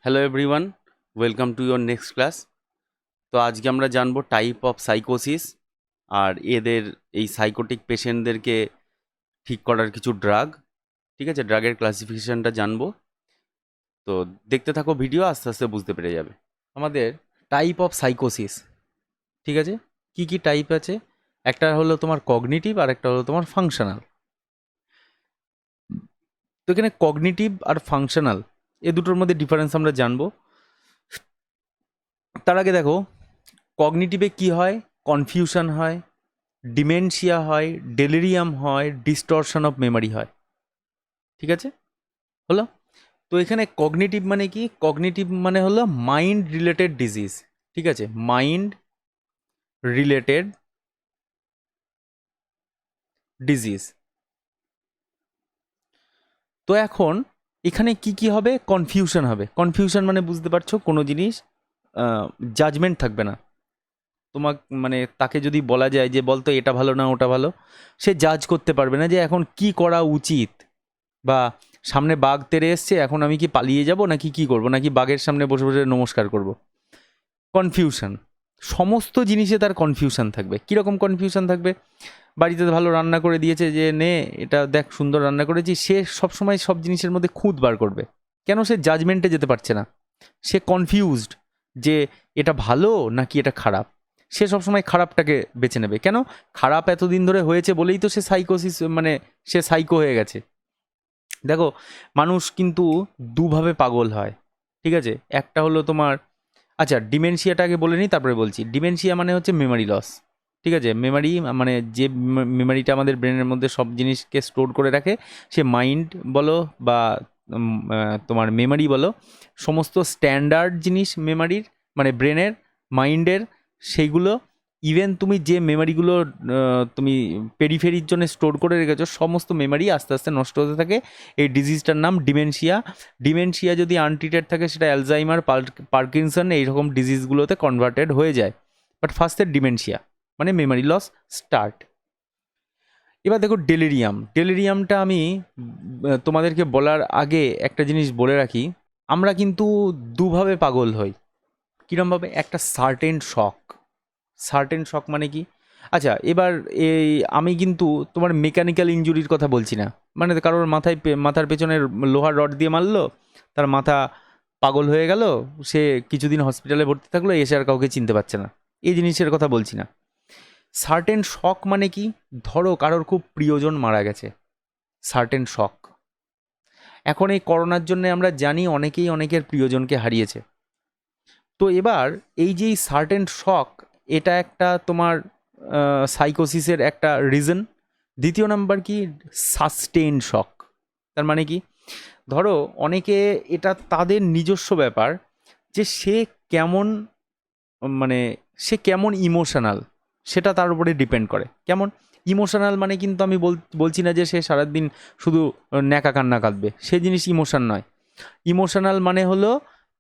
Hello everyone, welcome to your next class. তো আজকে আমরা জানবো টাইপ অফ সাইকোসিস আর এদের এই সাইকোটিক পেশেন্টদেরকে ঠিক করার কিছু ড্রাগ। ঠিক আছে, ড্রাগের ক্লাসিফিকেশনটা জানবো। তো দেখতে থাকো ভিডিও, আস্তে আস্তে বুঝতে পেরে যাবে। আমাদের টাইপ অফ সাইকোসিস, ঠিক আছে, কি কি টাইপ আছে? একটা হলো তোমার কগনিটিভ আর একটা হলো তোমার ফাংশনাল। তো এখানে কগনিটিভ আর ফাংশনাল এ দুটোর মধ্যে ডিফারেন্স আমরা জানবো। তার আগে দেখো, কগনিটিভে কি হয়? কনফিউশন হয়, ডিমেনশিয়া হয়, ডেলিরিয়াম হয়, ডিস্টরশন অফ মেমরি হয়। ঠিক আছে, হলো। তো এখানে কগনিটিভ মানে কি? কগনিটিভ মানে হলো মাইন্ড রিলেটেড ডিজিজ। ঠিক আছে, মাইন্ড রিলেটেড ডিজিজ। তো এখন এখানে কি কি হবে? কনফিউশন হবে। কনফিউশন মানে বুঝতে পারছো, কোনো জিনিস জাজমেন্ট থাকবে না। তোমাক মানে তাকে যদি বলা যায় যে বলতো এটা ভালো না ওটা ভালো, সে জাজ করতে পারবে না যে এখন কি করা উচিত। বা সামনে বাঘ তেড়ে এসছে, এখন আমি কি পালিয়ে যাব নাকি কি করব, নাকি বাঘের সামনে বসে বসে নমস্কার করব। কনফিউশন, সমস্ত জিনিসে তার কনফিউশন থাকবে। কীরকম কনফিউশন থাকবে? বাড়িতে ভালো রান্না করে দিয়েছে, যে নে এটা দেখ সুন্দর রান্না করেছি, সে সবসময় সব জিনিসের মধ্যে খুঁত বার করবে। কেন? সে জাজমেন্টে যেতে পারছে না, সে কনফিউজড যে এটা ভালো নাকি এটা খারাপ। সে সবসময় খারাপটাকে বেছে নেবে। কেন? খারাপ এতদিন ধরে হয়েছে বলেই তো সে সাইকোসিস, মানে সে সাইকো হয়ে গেছে। দেখো, মানুষ কিন্তু দুভাবে পাগল হয়। ঠিক আছে, একটা হলো তোমার, আচ্ছা ডিমেনশিয়াটা আগে বলে নিই তারপরে বলছি। ডিমেনশিয়া মানে হচ্ছে মেমারি লস। ঠিক আছে, মেমারি মানে যে মেমারিটা আমাদের ব্রেনের মধ্যে সব জিনিসকে স্টোর করে রাখে, সে মাইন্ড বলো বা তোমার মেমারি বলো, সমস্ত স্ট্যান্ডার্ড জিনিস মেমারির, মানে ব্রেনের, মাইন্ডের, সেইগুলো, ইভেন তুমি যে মেমারিগুলো তুমি পেরিফেরির জন্য স্টোর করে রেখেছো, সমস্ত মেমারি আস্তে আস্তে নষ্ট হতে থাকে। এই ডিজিজটার নাম ডিমেনশিয়া। ডিমেনশিয়া যদি আনট্রিটেড থাকে, সেটা অ্যালজাইমার, পার্কিনসন এইরকম ডিজিজগুলোতে কনভার্টেড হয়ে যায়। বাট ফার্স্টে ডিমেনশিয়া মানে মেমারি লস স্টার্ট। এবার দেখো ডেলিরিয়াম। ডেলিরিয়ামটা আমি তোমাদেরকে বলার আগে একটা জিনিস বলে রাখি, আমরা কিন্তু দুভাবে পাগল হই। কীরমভাবে? একটা সার্টেন শক। সার্টেন শক মানে কি? আচ্ছা এবার এই আমি কিন্তু তোমার মেকানিক্যাল ইনজুরির কথা বলছি না, মানে কারোর মাথার পেছনে লোহার রড দিয়ে মারলো, তার মাথা পাগল হয়ে গেল, সে কিছুদিন হসপিটালে ভর্তি থাকলো, এসে আর কাউকে চিনতে পারছে না, এই জিনিসের কথা বলছি না। সার্টেন শক মানে কি? ধরো কারোর খুব প্রিয়জন মারা গেছে, সার্টেন শক। এখন এই করোনার জন্য আমরা জানি অনেকেই অনেকের প্রিয়জনকে হারিয়েছে। তো এবার এই যে সার্টেন শক, এটা একটা তোমার সাইকোসিসের একটা রিজন। দ্বিতীয় নাম্বার কি? সাস্টেইন শক। তার মানে কি? ধরো অনেকে, এটা তাদের নিজস্ব ব্যাপার যে সে কেমন, মানে সে কেমন ইমোশনাল, সেটা তার উপরে ডিপেন্ড করে। কেমন ইমোশনাল মানে কিন্তু আমি বলছি না যে সে সারাদিন শুধু ন্যাকা কান্না কাঁদবে, সে জিনিস ইমোশন নয়। ইমোশনাল মানে হলো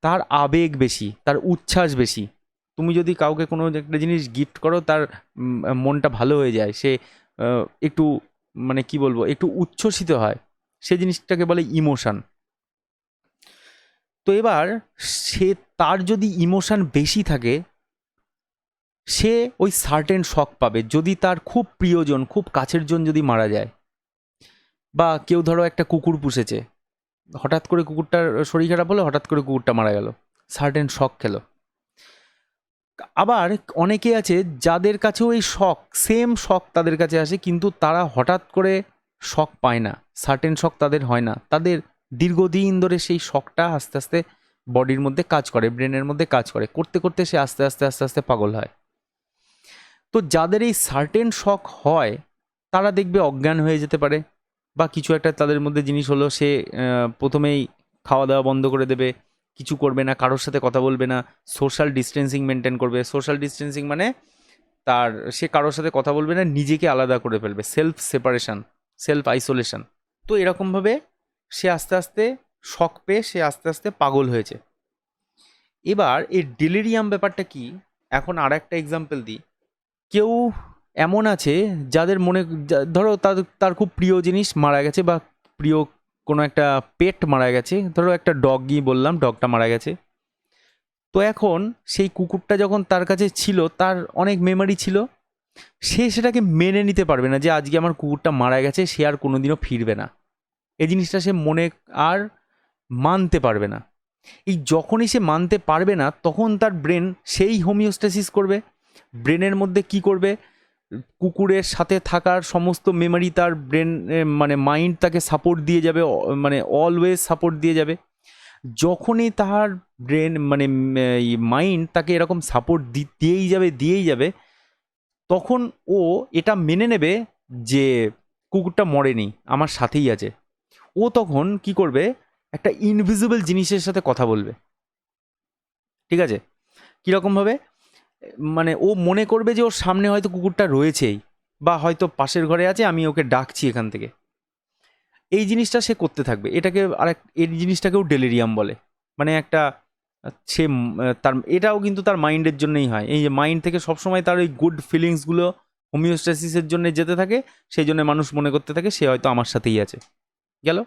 তার আবেগ বেশি, তার উচ্ছ্বাস বেশি। তুমি যদি কাউকে কোনো একটা জিনিস গিফট করো, তার মনটা ভালো হয়ে যায়, সে একটু, মানে কি বলবো, একটু উচ্ছ্বসিত হয়, সে জিনিসটাকে বলে ইমোশন। তো এবার সে, তার যদি ইমোশন বেশি থাকে, সে ওই সার্টেন শক পাবে যদি তার খুব প্রিয়জন, খুব কাছের জন যদি মারা যায়। বা কেউ ধরো একটা কুকুর পুষেছে, হঠাৎ করে কুকুরটার শরীর খারাপ হলো, হঠাৎ করে কুকুরটা মারা গেল, সার্টেন শক খেলো। আবার অনেকে আছে যাদের কাছেও এই শক, সেম শক তাদের কাছে আসে, কিন্তু তারা হঠাৎ করে শক পায় না, সার্টেন শক তাদের হয় না, তাদের দীর্ঘদিন ধরে সেই শকটা আস্তে আস্তে বডির মধ্যে কাজ করে, ব্রেনের মধ্যে কাজ করে, করতে করতে সে আস্তে আস্তে আস্তে আস্তে পাগল হয়। তো যাদের এই সার্টেন শক হয়, তারা দেখবে অজ্ঞান হয়ে যেতে পারে, বা কিছু একটা তাদের মধ্যে জিনিস হলো, সে প্রথমেই খাওয়া দাওয়া বন্ধ করে দেবে, কিছু করবে না, কারোর সাথে কথা বলবে না, সোশ্যাল ডিস্টেন্সিং মেনটেন করবে। সোশ্যাল ডিস্টেন্সিং মানে তার, সে কারোর সাথে কথা বলবে না, নিজেকে আলাদা করে ফেলবে, সেলফ সেপারেশন, সেলফ আইসোলেশন। তো এরকমভাবে সে আস্তে আস্তে শক পেয়ে সে আস্তে আস্তে পাগল হয়েছে। এবার এই ডেলিরিয়াম ব্যাপারটা কি? এখন আর একটা এক্সাম্পল দিই। কেউ এমন আছে যাদের মনে, ধরো তার তার খুব প্রিয় জিনিস মারা গেছে, বা প্রিয় কোনো একটা পেট মারা গেছে, ধরো একটা ডগই বললাম, ডগটা মারা গেছে। তো এখন সেই কুকুরটা যখন তার কাছে ছিল, তার অনেক মেমোরি ছিল, সে সেটাকে মেনে নিতে পারবে না যে আজকে আমার কুকুরটা মারা গেছে, সে আর কোনোদিনও ফিরবে না। এই জিনিসটা সে মনে আর মানতে পারবে না। এই যখনই সে মানতে পারবে না, তখন তার ব্রেন সেই হোমিওস্ট্যাসিস করবে। ব্রেনের মধ্যে কি করবে, কুকুরের সাথে থাকার সমস্ত মেমোরি তার ব্রেন, মানে মাইন্ড তাকে সাপোর্ট দিয়ে যাবে, মানে অলওয়েজ সাপোর্ট দিয়ে যাবে। যখনই তার ব্রেন মানে মাইন্ড তাকে এরকম সাপোর্ট দিয়েই যাবে, তখন ও এটা মেনে নেবে যে কুকুরটা মরেনি, আমার সাথেই আছে। ও তখন কি করবে, একটা ইনভিজিবল জিনিসের সাথে কথা বলবে। ঠিক আছে? কীরকমভাবে, মানে ও মনে করবে যে ওর সামনে হয়তো কুকুরটা রয়েছেই, বা হয়তো পাশের ঘরে আছে, আমি ওকে ডাকছি এখান থেকে। এই জিনিসটা সে করতে থাকবে। এটাকে এই জিনিসটাকেও ডেলিরিয়াম বলে। মানে একটা সে তার এটাও কিন্তু তার মাইন্ডের জন্যই হয়। এই যে মাইন্ড থেকে সবসময় তার ওই গুড ফিলিংসগুলো হোমিওস্ট্যাসিসের জন্য যেতে থাকে, সেই জন্য মানুষ মনে করতে থাকে সে হয়তো আমার সাথেই আছে। গেল।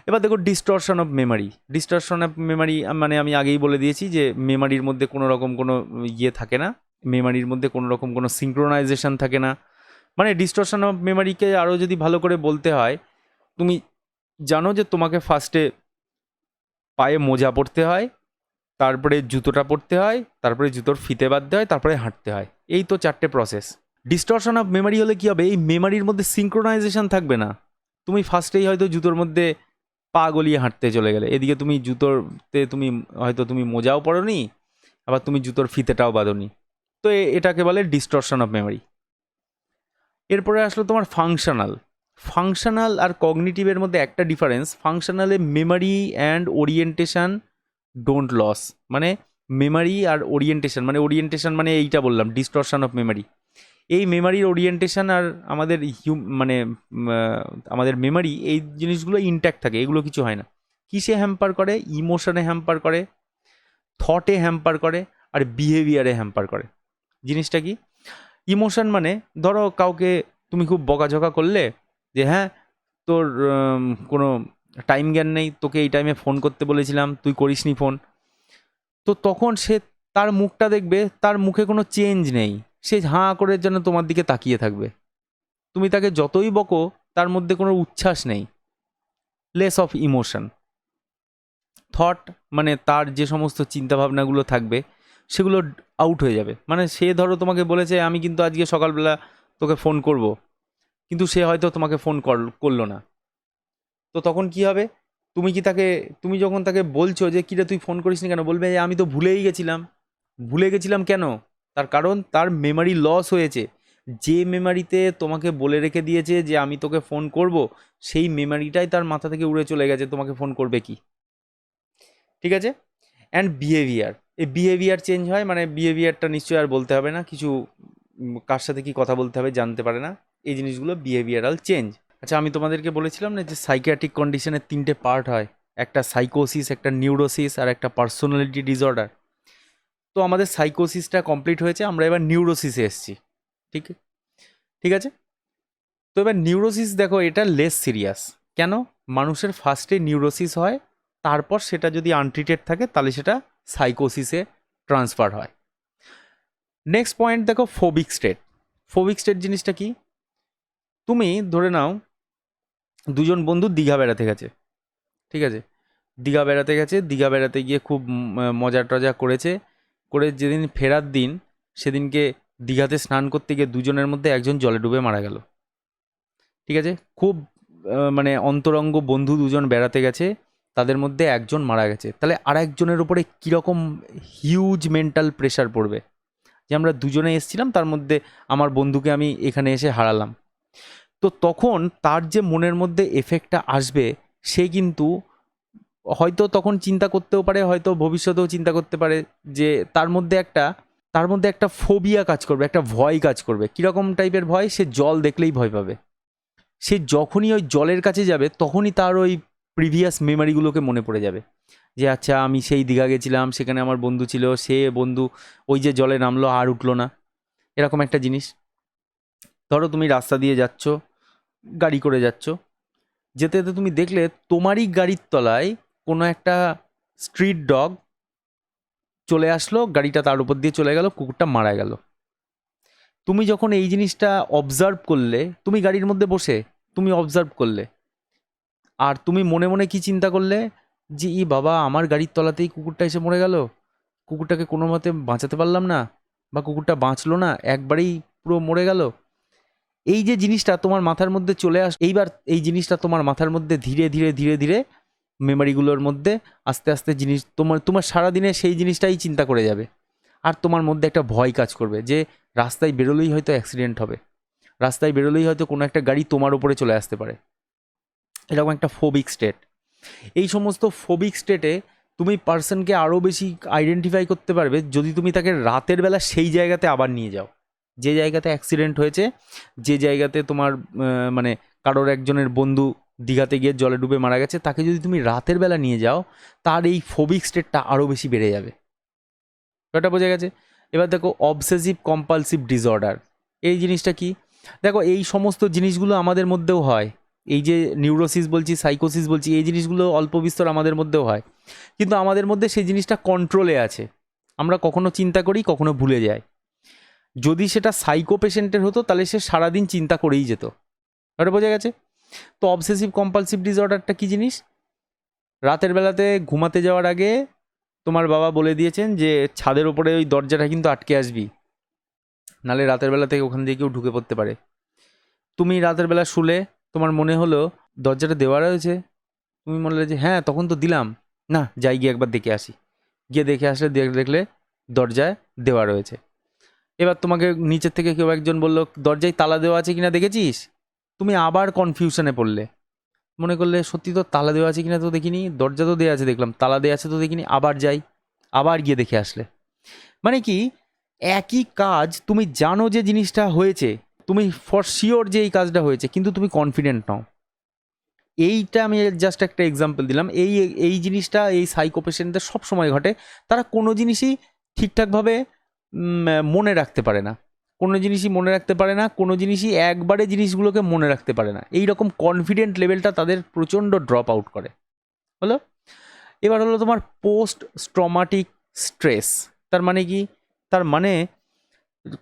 এবার দেখো distortion of Memari. Distortion of Memari মানে আমি আগেই বলে দিয়েছি যে মেমারির মধ্যে কোনো রকম কোনো ইয়ে থাকে না, মেমারির মধ্যে কোনো রকম কোনো সিঙ্ক্রোনাইজেশন থাকে না। মানে ডিস্টরশন অফ মেমারিকে আরও যদি ভালো করে বলতে হয়, তুমি জানো যে তোমাকে ফার্স্টে পায়ে মোজা পরতে হয়, তারপরে জুতোটা পরতে হয়, তারপরে জুতোর ফিতে বাঁধতে হয়, তারপরে হাঁটতে হয়। এই তো 4টে প্রসেস। ডিস্টরশন অফ মেমারি হলে কী হবে, এই মেমারির মধ্যে সিঙ্ক্রোনাইজেশন থাকবে না। তুমি ফার্স্টেই হয়তো জুতোর মধ্যে পা গলিয়ে হাঁটতে চলে গেলে, এদিকে তুমি জুতোতে তুমি হয়তো তুমি মোজাও পরোনি, আবার তুমি জুতোর ফিতেটাও বাঁধোনি। তো এটাকে বলে ডিস্টরশন অফ মেমারি। এরপরে আসলো তোমার ফাংশনাল। ফাংশনাল আর কগনিটিভের মধ্যে একটা ডিফারেন্স, ফাংশনালে memory and orientation don't lose. মানে মেমারি আর ওরিয়েন্টেশন, মানে ওরিয়েন্টেশন মানে এইটা বললাম ডিস্টরশন অফ মেমারি। এই মেমারির ওরিয়েন্টেশন আর আমাদের মানে আমাদের মেমারি, এই জিনিসগুলো ইনট্যাক্ট থাকে, এগুলো কিছু হয় না। কিসে হ্যাম্পার করে, ইমোশনে হ্যাম্পার করে, থটে হ্যাম্পার করে, আর বিহেভিয়ারে হ্যাম্পার করে। জিনিসটা কি, ইমোশন মানে ধরো কাউকে তুমি খুব বকাঝকা করলে যে হ্যাঁ তোর কোনো টাইম জ্ঞান নেই, তোকে এই টাইমে ফোন করতে বলেছিলাম, তুই করিসনি ফোন। তো তখন সে, তার মুখটা দেখবে, তার মুখে কোনো চেঞ্জ নেই, সে হাঁ করে যেন তোমার দিকে তাকিয়ে থাকবে। তুমি তাকে যতই বকো, তার মধ্যে কোনো উচ্ছ্বাস নেই, লেস অফ ইমোশন। থট মানে তার যে সমস্ত চিন্তাভাবনাগুলো থাকবে সেগুলো আউট হয়ে যাবে। মানে সে ধরো তোমাকে বলেছে আমি কিন্তু আজকে সকালবেলা তোকে ফোন করব, কিন্তু সে হয়তো তোমাকে ফোন করলো না। তো তখন কি হবে, তুমি যখন তাকে বলছো যে কিরে তুই ফোন করিসনি কেন, বলবে আমি তো ভুলেই গেছিলাম। ভুলে গেছিলাম কেন, তার কারণ তার মেমারি লস হয়েছে। যে মেমারিতে তোমাকে বলে রেখে দিয়েছে যে আমি তোকে ফোন করব, সেই মেমারিটাই তার মাথা থেকে উড়ে চলে গেছে, তোমাকে ফোন করবে কি। ঠিক আছে? অ্যান্ড বিহেভিয়ার, এই বিহেভিয়ার চেঞ্জ হয়, মানে বিহেভিয়ারটা নিশ্চয়ই আর বলতে হবে না, কিছু কার সাথে কি কথা বলতে হবে জানতে পারে না, এই জিনিসগুলো বিহেভিয়ারাল চেঞ্জ। আচ্ছা, আমি তোমাদেরকে বলেছিলাম না যে সাইকিয়াট্রিক কন্ডিশনের 3টে পার্ট হয়, একটা সাইকোসিস, একটা নিউরোসিস, আর একটা পার্সোনালিটি ডিসঅর্ডার। তো আমাদের সাইকোসিসটা কমপ্লিট হয়েছে, আমরা এবার নিউরোসিসে এসেছি। ঠিক ঠিক আছে? তো এবার নিউরোসিস দেখো, এটা লেস সিরিয়াস। কেন? মানুষের ফার্স্টে নিউরোসিস হয়, তারপর সেটা যদি আনট্রিটেড থাকে তাহলে সেটা সাইকোসিসে ট্রান্সফার হয়। নেক্সট পয়েন্ট দেখো, ফোবিক স্টেট। ফোবিক স্টেট জিনিসটা কি, তুমি ধরে নাও দুজন বন্ধু দীঘা বেড়াতে গেছে। ঠিক আছে? দীঘা বেড়াতে গেছে, দীঘা বেড়াতে গিয়ে খুব মজা টজা করেছে, করে যেদিন ফেরার দিন, সেদিনকে দীঘাতে স্নান করতে গিয়ে দুজনের মধ্যে একজন জলে ডুবে মারা গেল। ঠিক আছে? খুব মানে অন্তরঙ্গ বন্ধু দুজন বেড়াতে গেছে, তাদের মধ্যে একজন মারা গেছে, তাহলে আর একজনের ওপরে কীরকম হিউজ মেন্টাল প্রেশার পড়বে, যে আমরা দুজনে এসেছিলাম, তার মধ্যে আমার বন্ধুকে আমি এখানে এসে হারালাম। তো তখন তার যে মনের মধ্যে এফেক্টটা আসবে, সে কিন্তু হয়তো তখন চিন্তা করতেও পারে, হয়তো ভবিষ্যতেও চিন্তা করতে পারে, যে তার মধ্যে একটা ফোবিয়া কাজ করবে, একটা ভয় কাজ করবে। কীরকম টাইপের ভয়, সে জল দেখলেই ভয় পাবে। সে যখনই ওই জলের কাছে যাবে, তখনই তার ওই প্রিভিয়াস মেমারিগুলোকে মনে পড়ে যাবে, যে আচ্ছা আমি সেই দীঘা গেছিলাম, সেখানে আমার বন্ধু ছিল, সে বন্ধু ওই যে জলে নামলো আর উঠলো না, এরকম একটা জিনিস। ধরো তুমি রাস্তা দিয়ে যাচ্ছ, গাড়ি করে যাচ্ছ, যেতে যেতে তুমি দেখলে তোমারই গাড়ির তলায় কোনো একটা স্ট্রিট ডগ চলে আসলো, গাড়িটা তার উপর দিয়ে চলে গেল, কুকুরটা মারা গেল। তুমি যখন এই জিনিসটা অবজার্ভ করলে, তুমি গাড়ির মধ্যে বসে তুমি অবজার্ভ করলে, আর তুমি মনে মনে কি চিন্তা করলে যে ই বাবা, আমার গাড়ির তলাতেই কুকুরটা এসে মরে গেল, কুকুরটাকে কোনো মতে বাঁচাতে পারলাম না, বা কুকুরটা বাঁচলো না, একবারেই পুরো মরে গেল। এই যে জিনিসটা তোমার মাথার মধ্যে চলে এইবার এই জিনিসটা তোমার মাথার মধ্যে ধীরে ধীরে ধীরে ধীরে মেমোরিগুলোর মধ্যে আস্তে আস্তে জিনিস তোমার তোমার সারাদিনে সেই জিনিসটাই চিন্তা করে যাবে। আর তোমার মধ্যে একটা ভয় কাজ করবে যে রাস্তায় বেরোলেই হয়তো অ্যাক্সিডেন্ট হবে, রাস্তায় বেরোলেই হয়তো কোনো একটা গাড়ি তোমার উপরে চলে আসতে পারে। এরকম একটা ফোবিক স্টেট। এই সমস্ত ফোবিক স্টেটে তুমি পার্সনকে আরও বেশি আইডেন্টিফাই করতে পারবে যদি তুমি তাকে রাতের বেলা সেই জায়গাতে আবার নিয়ে যাও, যে জায়গাতে অ্যাক্সিডেন্ট হয়েছে, যে জায়গাতে তোমার মানে কারোর একজনের বন্ধু দীঘাতে গিয়ে জলে ডুবে মারা গেছে, তাকে যদি তুমি রাতের বেলা নিয়ে যাও, তার এই ফোবিক স্টেটটা আরও বেশি বেড়ে যাবে। এটা বোঝা গেছে? এবার দেখো অবসেসিভ কম্পালসিভ ডিসঅর্ডার। এই জিনিসটা কি? দেখো এই সমস্ত জিনিসগুলো আমাদের মধ্যেও হয়। এই যে নিউরোসিস বলছি, সাইকোসিস বলছি, এই জিনিসগুলো অল্প বিস্তর আমাদের মধ্যেও হয়, কিন্তু আমাদের মধ্যে সেই জিনিসটা কন্ট্রোলে আছে। আমরা কখনো চিন্তা করি, কখনো ভুলে যাই। যদি সেটা সাইকো পেশেন্টের হতো তাহলে সে সারাদিন চিন্তা করেই যেত। এটা বোঝা গেছে? তো অবসেসিভ কম্পালসিভ ডিসঅর্ডারটা কি জিনিস? রাতের বেলাতে ঘুমাতে যাওয়ার আগে তোমার বাবা বলে দিয়েছেন যে ছাদের ওপরে ওই দরজাটা কিন্তু আটকে আসবি, নালে রাতের বেলা থেকে ওখান দিয়ে কেউ ঢুকে পড়তে পারে। তুমি রাতের বেলা শুলে, তোমার মনে হলো দরজাটা দেওয়া রয়েছে, তুমি মনে হলো যে হ্যাঁ তখন তো দিলাম, না যাই গিয়ে একবার দেখে আসি। গিয়ে দেখে আসলে দেখলে দরজায় দেওয়া রয়েছে। এবার তোমাকে নিচের থেকে কেউ একজন বললো দরজায় তালা দেওয়া আছে কিনা দেখেছিস? তুমি আবার কনফিউশনে পড়লে, মনে করলে সত্যি তো তালা দেওয়া আছে কিনা তো দেখিনি, দরজা তো দেওয়া আছে দেখলাম, তালা দেওয়া আছে তো দেখিনি, আবার যাই, আবার গিয়ে দেখে আসলে। মানে কি, একই কাজ তুমি জানো যে জিনিসটা হয়েছে, তুমি ফর শিওর যে এই কাজটা হয়েছে, কিন্তু তুমি কনফিডেন্ট নও। এইটা আমি জাস্ট একটা এক্সাম্পল দিলাম। এই এই জিনিসটা এই সাইকো পেশেন্টদের সব সময় ঘটে। তারা কোনো জিনিসই ঠিকঠাকভাবে মনে রাখতে পারে না, কোনো জিনিসই মনে রাখতে পারে না, কোনো জিনিসই একবারে জিনিসগুলোকে মনে রাখতে পারে না। এই রকম কনফিডেন্ট লেভেলটা তাদের প্রচণ্ড ড্রপ আউট করে। হলো? এবার হলো তোমার পোস্ট ট্রমাটিক স্ট্রেস। তার মানে কি? তার মানে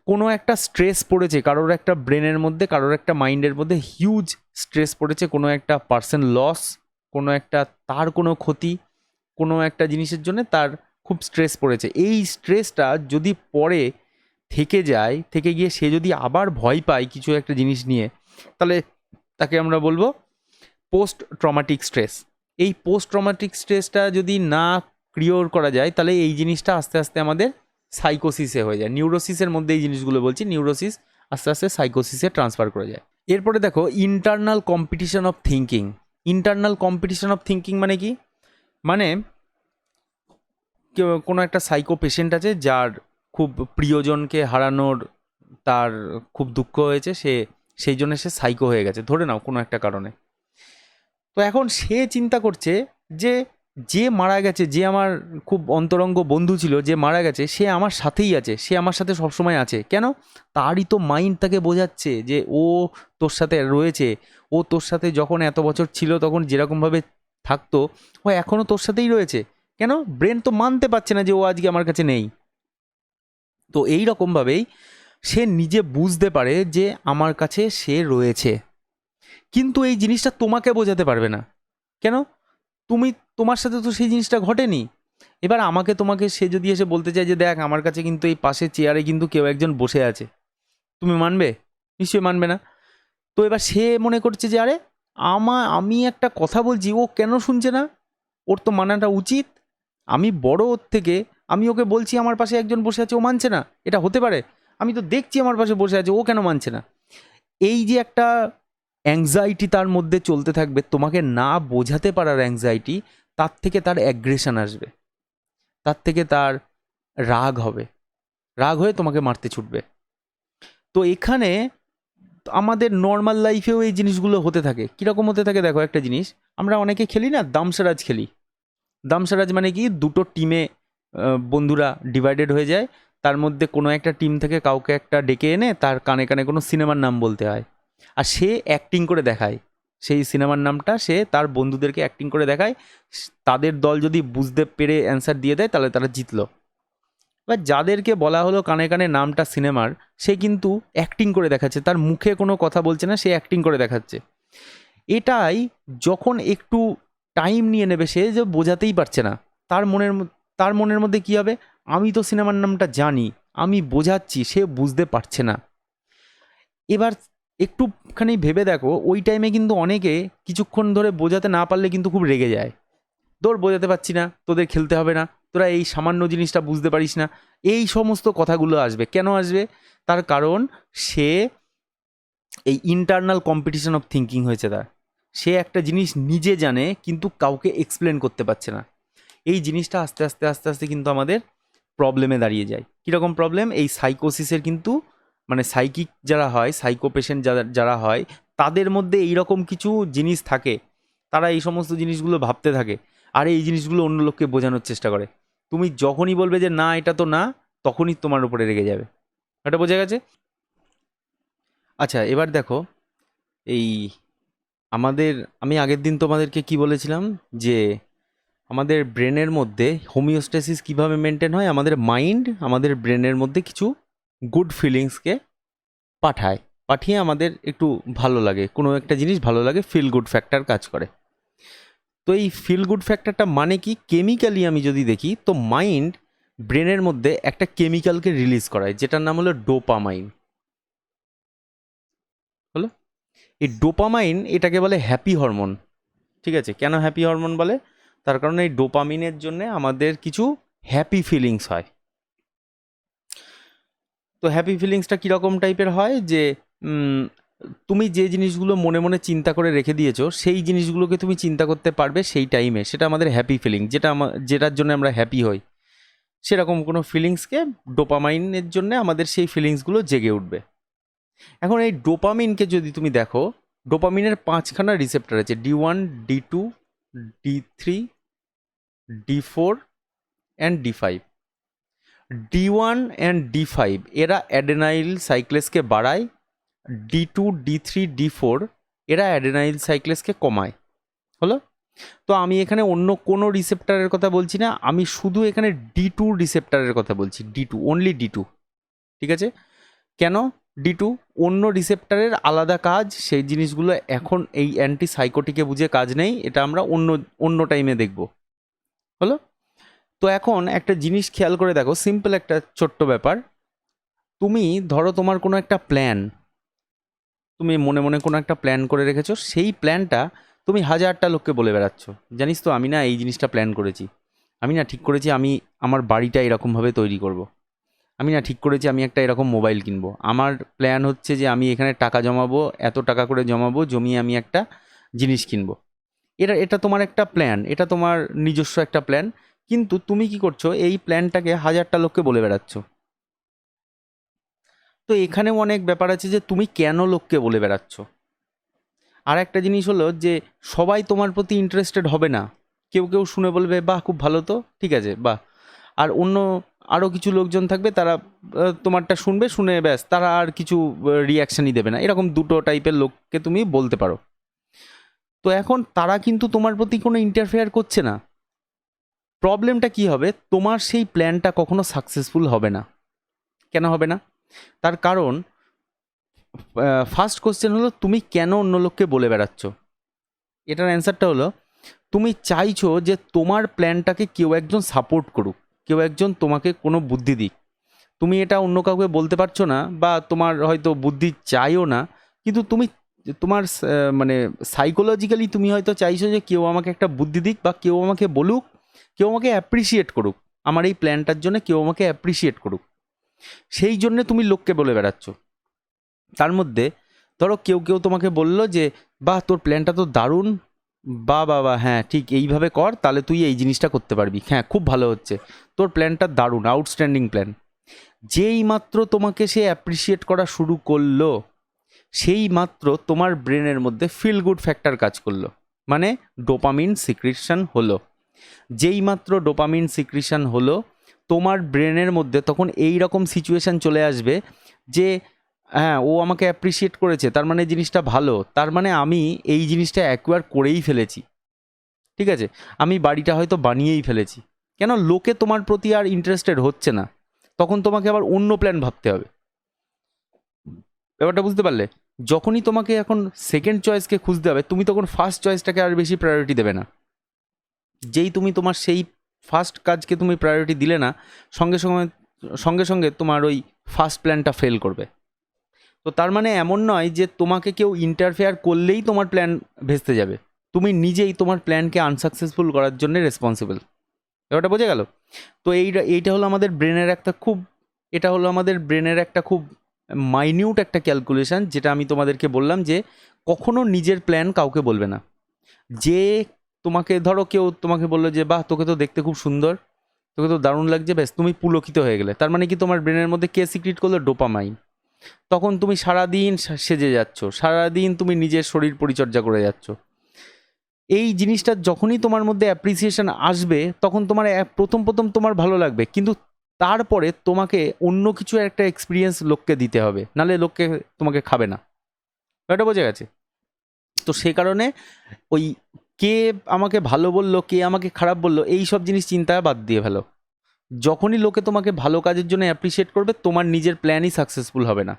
কোনো একটা স্ট্রেস পড়েছে কারোর একটা ব্রেনের মধ্যে, কারোর একটা মাইন্ডের মধ্যে হিউজ স্ট্রেস পড়েছে, কোনো একটা পার্সন লস, কোনো একটা তার কোনো ক্ষতি, কোনো একটা জিনিসের জন্য তার খুব স্ট্রেস পড়েছে। এই স্ট্রেসটা যদি পরে থেকে যায়, থেকে গিয়ে সে যদি আবার ভয় পায় কিছু একটা জিনিস নিয়ে, তাহলে তাকে আমরা বলবো পোস্ট ট্রমাটিক স্ট্রেস। এই পোস্ট ট্রমাটিক স্ট্রেসটা যদি না ক্লিওর করা যায়, তাহলে এই জিনিসটা আস্তে আস্তে আমাদের সাইকোসিসে হয়ে যায়। নিউরোসিসের মধ্যে এই জিনিসগুলো বলছি, নিউরোসিস আস্তে আস্তে সাইকোসিসে ট্রান্সফার করে যায়। এরপরে দেখো internal competition of thinking. Internal competition of thinking মানে কি? মানে কোনো একটা সাইকো পেশেন্ট আছে যার খুব প্রিয়জনকে হারানোর তার খুব দুঃখ হয়েছে, সে সেই জন্য সে সাইকো হয়ে গেছে, ধরে নাও কোনো একটা কারণে। তো এখন সে চিন্তা করছে যে যে মারা গেছে, যে আমার খুব অন্তরঙ্গ বন্ধু ছিল, যে মারা গেছে, সে আমার সাথেই আছে, সে আমার সাথে সবসময় আছে। কেন? তারই তো মাইন্ড তাকে বোঝাচ্ছে যে ও তোর সাথে রয়েছে, ও তোর সাথে যখন এত বছর ছিল তখন যেরকমভাবে থাকতো, ও এখনও তোর সাথেই রয়েছে। কেন? ব্রেন তো মানতে পারছে না যে ও আজকে আমার কাছে নেই। তো এই রকমভাবেই সে নিজে বুঝতে পারে যে আমার কাছে সে রয়েছে, কিন্তু এই জিনিসটা তোমাকে বোঝাতে পারবে না। কেন? তুমি, তোমার সাথে তো সেই জিনিসটা ঘটেনি। এবার আমাকে তোমাকে সে যদি এসে বলতে চায় যে দেখ আমার কাছে কিন্তু এই পাশের চেয়ারে কিন্তু কেউ একজন বসে আছে, তুমি মানবে? নিশ্চয়ই মানবে না। তো এবার সে মনে করছে যে আরে আমি একটা কথা বলছি, ও কেন শুনছে না? ওর তো মানাটা উচিত, আমি বড় ওর থেকে, আমি ওকে বলছি আমার পাশে একজন বসে আছে, ও মানছে না, এটা হতে পারে? আমি তো দেখছি আমার পাশে বসে আছে, ও কেন মানছে না? এই যে একটা অ্যাংজাইটি তার মধ্যে চলতে থাকবে, তোমাকে না বোঝাতে পারার অ্যাংজাইটি, তার থেকে তার অ্যাগ্রেশন আসবে, তার থেকে তার রাগ হবে, রাগ হয়ে তোমাকে মারতে ছুটবে। তো এখানে আমাদের নর্মাল লাইফেও এই জিনিসগুলো হতে থাকে। কীরকম হতে থাকে দেখো, একটা জিনিস আমরা অনেকে খেলি না, দামসারাজ খেলি। দামসারাজ মানে কি, দুটো টিমে বন্ধুরা ডিভাইডেড হয়ে যায়, তার মধ্যে কোনো একটা টিম থেকে কাউকে একটা ডেকে এনে তার কানে কানে কোনো সিনেমার নাম বলতে হয়, আর সে অ্যাক্টিং করে দেখায় সেই সিনেমার নামটা সে তার বন্ধুদেরকে অ্যাক্টিং করে দেখায়, তাদের দল যদি বুঝতে পেরে অ্যান্সার দিয়ে দেয় তাহলে তারা জিতলো। এবার যাদেরকে বলা হলো কানে কানে নামটা সিনেমার, সে কিন্তু অ্যাক্টিং করে দেখাচ্ছে, তার মুখে কোনো কথা বলছে না, সে অ্যাক্টিং করে দেখাচ্ছে। এটাই যখন একটু টাইম নিয়ে নেবে, সে যে বোঝাতেই পারছে না, তার মনের মধ্যে কী হবে, আমি তো সিনেমার নামটা জানি, আমি বোঝাচ্ছি, সে বুঝতে পারছে না। এবার একটুখানি ভেবে দেখো, ওই টাইমে কিন্তু অনেকে কিছুক্ষণ ধরে বোঝাতে না পারলে কিন্তু খুব রেগে যায়, তোর বোঝাতে পারছি না, তোদের খেলতে হবে না, তোরা এই সামান্য জিনিসটা বুঝতে পারিস না, এই সমস্ত কথাগুলো আসবে। কেন আসবে? তার কারণ সে এই ইন্টারনাল কম্পিটিশন অফ থিঙ্কিং হয়েছে তার। সে একটা জিনিস নিজে জানে কিন্তু কাউকে এক্সপ্লেন করতে পারছে না। এই জিনিসটা আস্তে আস্তে আস্তে আস্তে কিন্তু আমাদের প্রবলেমে দাঁড়িয়ে যায়। কীরকম প্রবলেম? এই সাইকোসিসের কিন্তু মানে সাইকিক যারা হয়, সাইকো পেশেন্ট যারা হয়, তাদের মধ্যে এইরকম কিছু জিনিস থাকে, তারা এই সমস্ত জিনিসগুলো ভাবতে থাকে, আর এই জিনিসগুলো অন্য লোককে বোঝানোর চেষ্টা করে। তুমি যখনই বলবে যে না এটা তো না, তখনই তোমার উপরে রেগে যাবে। এটা বোঝা গেছে? আচ্ছা, এবার দেখো, এই আমি আগের দিন তোমাদেরকে কি বলেছিলাম যে আমাদের ব্রেনের মধ্যে হোমিওস্ট্যাসিস কিভাবে মেনটেন হয়। আমাদের মাইন্ড আমাদের ব্রেনের মধ্যে কিছু গুড ফিলিংসকে পাঠিয়ে আমাদের একটু ভালো লাগে, কোনো একটা জিনিস ভালো লাগে, ফিল গুড ফ্যাক্টর কাজ করে। তো এই ফিল গুড ফ্যাক্টরটা মানে কি? কেমিক্যালি আমি যদি দেখি, তো মাইন্ড ব্রেনের মধ্যে একটা কেমিক্যালকে রিলিজ করায়, যেটার নাম হলো ডোপামাইন। হলো, এই ডোপামাইন এটাকে বলে হ্যাপি হরমোন। ঠিক আছে, কেন হ্যাপি হরমোন বলে? তার কারণ এই ডোপামিনের জন্য আমাদের কিছু হ্যাপি ফিলিংস হয়। তো হ্যাপি ফিলিংসটা কীরকম টাইপের হয়? যে তুমি যে জিনিসগুলো মনে মনে চিন্তা করে রেখে দিয়েছো, সেই জিনিসগুলোকে তুমি চিন্তা করতে পারবে সেই টাইমে, সেটা আমাদের হ্যাপি ফিলিং, যেটার জন্য আমরা হ্যাপি হই। সেরকম কোনো ফিলিংসকে ডোপামাইনের জন্য আমাদের সেই ফিলিংসগুলো জেগে উঠবে। এখন এই ডোপামিনকে যদি তুমি দেখো, ডোপামিনের 5খানা রিসেপ্টর আছে, D1, D2, D3, D4 and D5। D1 and D5 এরা অ্যাডেনাইল সাইক্লেসকে বাড়ায়, D2, D3, D4 এরা অ্যাডেনাইল সাইক্লেসকে কমায়। হলো? তো আমি এখানে অন্য কোনো রিসেপ্টারের কথা বলছি না, আমি শুধু এখানে D2 রিসেপ্টারের কথা বলছি। D2, only D2। ঠিক আছে? কেন D2? অন্য রিসেপ্টারের আলাদা কাজ, সেই জিনিসগুলো এখন এই অ্যান্টি সাইকোটিকে বুঝে কাজ নেই, এটা আমরা অন্য টাইমে দেখব। হলো? তো এখন একটা জিনিস খেয়াল করে দেখো, সিম্পল একটা ছোট্ট ব্যাপার। তুমি ধরো তোমার কোনো একটা প্ল্যান, তুমি মনে মনে কোনো একটা প্ল্যান করে রেখেছো, সেই প্ল্যানটা তুমি 1000টা লোককে বলে বেড়াচ্ছ, জানিস তো আমি না এই জিনিসটা প্ল্যান করেছি, আমি না ঠিক করেছি আমি আমার বাড়িটা এরকমভাবে তৈরি করব, আমি না ঠিক করেছি আমি একটা এরকম মোবাইল কিনবো, আমার প্ল্যান হচ্ছে যে আমি এখানে টাকা জমাবো, এত টাকা করে জমাবো, জমিয়ে আমি একটা জিনিস কিনবো। এটা তোমার একটা প্ল্যান, এটা তোমার নিজস্ব একটা প্ল্যান। কিন্তু তুমি কি করছো? এই প্ল্যানটাকে 1000টা লোককে বলে বেড়াচ্ছ। তো এখানেও অনেক ব্যাপার আছে যে তুমি কেন লোককে বলে বেড়াচ্ছ। আর একটা জিনিস হলো যে সবাই তোমার প্রতি ইন্টারেস্টেড হবে না, কেউ কেউ শুনে বলবে বাহ খুব ভালো, তো ঠিক আছে বাহ, আর আরও কিছু লোকজন থাকবে, তারা তোমারটা শুনবে, শুনে ব্যাস, তারা আর কিছু রিয়াকশানই দেবে না। এরকম দুটো টাইপের লোককে তুমি বলতে পারো। তো এখন তারা কিন্তু তোমার প্রতি কোনো ইন্টারফেয়ার করছে না। প্রবলেমটা কি হবে? তোমার সেই প্ল্যানটা কখনো সাকসেসফুল হবে না। কেন হবে না? তার কারণ ফার্স্ট কোশ্চেন হলো তুমি কেন অন্য লোককে বলে বেড়াচ্ছ। এটার অ্যান্সারটা হলো তুমি চাইছো যে তোমার প্ল্যানটাকে কেউ একজন সাপোর্ট করুক, কেউ একজন তোমাকে কোনো বুদ্ধি দিক। তুমি এটা অন্য কাউকে বলতে পারছো না, বা তোমার হয়তো বুদ্ধি চাইও না, কিন্তু তুমি তোমার মানে সাইকোলজিক্যালি তুমি হয়তো চাইছো যে কেউ আমাকে একটা বুদ্ধি দিক, বা কেউ আমাকে বলুক, কেউ আমাকে অ্যাপ্রিসিয়েট করুক, আমার এই প্ল্যানটার জন্য কেউ আমাকে অ্যাপ্রিসিয়েট করুক। সেই জন্যে তুমি লোককে বলে বেড়াচ্ছ। তার মধ্যে ধরো কেউ কেউ তোমাকে বললো যে বাহ তোর প্ল্যানটা তো দারুণ, বা হ্যাঁ ঠিক এইভাবে কর, তাহলে তুই এই জিনিসটা করতে পারবি, হ্যাঁ খুব ভালো হচ্ছে, তোর প্ল্যানটা দারুণ, আউটস্ট্যান্ডিং প্ল্যান। যেই মাত্র তোমাকে সে অ্যাপ্রিসিয়েট করা শুরু করলো, সেই মাত্র তোমার ব্রেনের মধ্যে ফিল গুড ফ্যাক্টর কাজ করলো, মানে ডোপামিন সিক্রিশন হলো। যেই মাত্র ডোপামিন সিক্রিশন হলো, তোমার ব্রেনের মধ্যে তখন এই রকম সিচুয়েশান চলে আসবে যে হ্যাঁ, ও আমাকে অ্যাপ্রিসিয়েট করেছে, তার মানে জিনিসটা ভালো, তার মানে আমি এই জিনিসটা অ্যাকোয়ার করেই ফেলেছি। ঠিক আছে, আমি বাড়িটা হয়তো বানিয়েই ফেলেছি। কেন লোকে তোমার প্রতি আর ইন্টারেস্টেড হচ্ছে না, তখন তোমাকে আবার অন্য প্ল্যান ভাবতে হবে। ব্যাপারটা বুঝতে পারলে? যখনই তোমাকে এখন সেকেন্ড চয়েসকে খুঁজতে হবে, তুমি তখন ফার্স্ট চয়েসটাকে আর বেশি প্রায়োরিটি দেবে না। যেই তুমি তোমার সেই ফার্স্ট কাজকে তুমি প্রায়োরিটি দিলে না, সঙ্গে সঙ্গে সঙ্গে সঙ্গে তোমার ওই ফার্স্ট প্ল্যানটা ফেল করবে। তো তার মানে এমন নয় যে তোমাকে কেউ ইন্টারফেয়ার করলেই তোমার প্ল্যান ভেস্তে যাবে, তুমি নিজেই তোমার প্ল্যানকে আনসাকসেসফুল করার জন্য রেসপন্সিবল। ব্যাপারটা বোঝা গেল? তো এইটা হলো আমাদের ব্রেনের একটা খুব, এটা হলো আমাদের ব্রেনের একটা খুব মাইনিউট একটা ক্যালকুলেশন, যেটা আমি তোমাদেরকে বললাম যে কখনো নিজের প্ল্যান কাউকে বলবে না। যে তোমাকে ধরো কেউ তোমাকে বললো যে বাহ তোকে তো দেখতে খুব সুন্দর, তোকে তো দারুণ লাগছে, ব্যাস তুমি পুলকিত হয়ে গেলে, তার মানে কি তোমার ব্রেনের মধ্যে কে সিক্রেট করলো? ডোপামাইন। তখন তুমি সারাদিন সেজে যাচ্ছ, সারাদিন তুমি নিজের শরীর পরিচর্যা করে যাচ্ছ। এই জিনিসটা যখনই তোমার মধ্যে অ্যাপ্রিসিয়েশন আসবে, তখন তোমার প্রথম প্রথম তোমার ভালো লাগবে, কিন্তু তারপরে তোমাকে অন্য কিছু একটা এক্সপিরিয়েন্স লোককে দিতে হবে, নাহলে লোককে তোমাকে খাবে না। এটা বোঝা গেছে? তো সে কারণে ওই কে আমাকে ভালো বললো, কে আমাকে খারাপ বললো, এই সব জিনিস চিন্তা বাদ দিয়ে ফেলো। যখনই লোকে তোমাকে ভালো কাজের জন্য অ্যাপ্রিসিয়েট করবে, তোমার নিজের প্ল্যানই সাকসেসফুল হবে না।